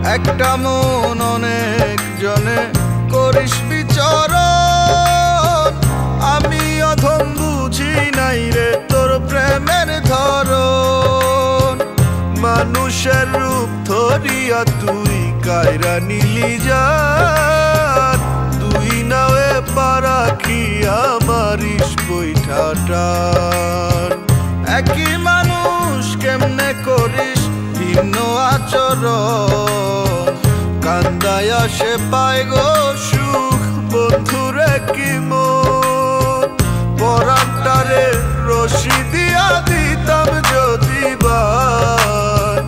একটা মন অনেক জনে করিস বিচরণ। আমি অধম বুঝি নাই রে তোর প্রেমের ধরন। মানুষের রূপ ধরিয়া তুই কায়রা নিলি যান। তুই নাওয়ে পারাখিয়া মারিস বৈঠা টান। একই মানুষ কেমনে করিস ভিন্ন আচরণ। কান্দায় আসে পায় গো সুখ বন্ধুরে কি মন। পরাণটারে রশি দিয়া দিতাম যদি বান।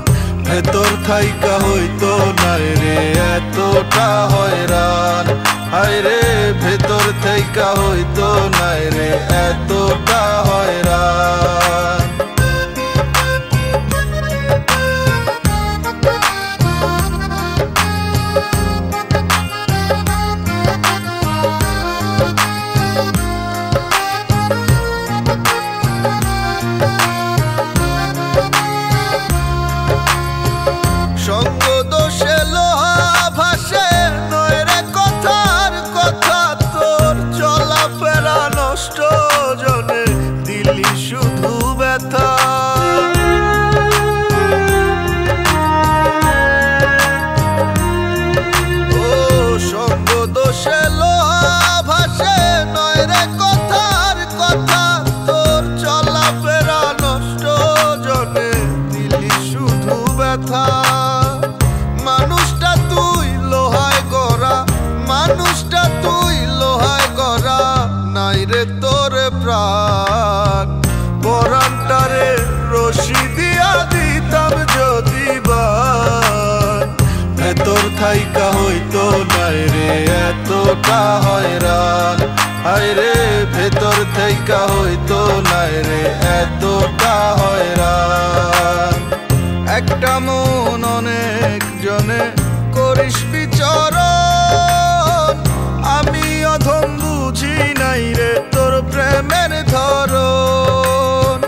ভেতর থাইকা হইতো নাই রে এতটা হয়রান। হায় রে ভেতর থাইকা হইতো নাই রে এতটা হয়রান। সঙ্গ দোষে লোহা ভাসে নয় রে কথার কথা। তোর চলাফেরা নষ্ট জনে দিলি শুধু ব্যথা। ও সঙ্গ দোষে লোহা ভাসে নয় রে কথার কথা। তোর চলাফেরা নষ্ট জনে দিলি শুধু ব্যথা। মানুষটা তুই লোহায় গড়া, মানুষটা তুই লোহায় গড়া। নাই রে তোর প্রাণ। পরাণটারে রশি দিয়া দিতাম যদি বান। ভেতর থাইকা হইতো নাই রে এতটা হয়রান। হায় রে ভেতর থাইকা হইতো নাই রে এতটা হয়রান। একটা মন অনেক জনে করিস বিচরণ। আমি অধম বুঝি নাই রে তোর প্রেমের ধরন।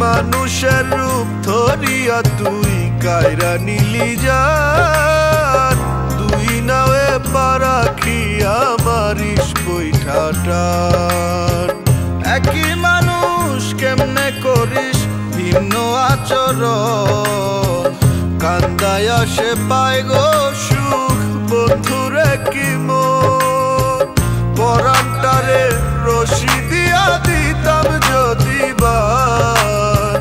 মানুষের রূপ ধরিয়া তুই কায়রা নিলি যান। তুই নাওয়ে পারাখিয়া মারিস বৈঠা টান। একই মানুষ কেমনে করিস ভিন্ন আচরণ। কান্দায় আসে পায় গো সুখ বন্ধুরে কি মন। পরাণটারে রশি দিয়া দিতাম যদি বান।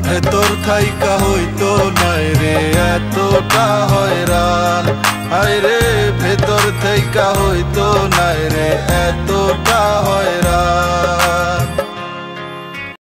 ভেতর থাইকা হইতো নাই রে এতটা হয়রান। হায় রে ভেতর থাইকা হইতো নাই রে এতটা হয়রান।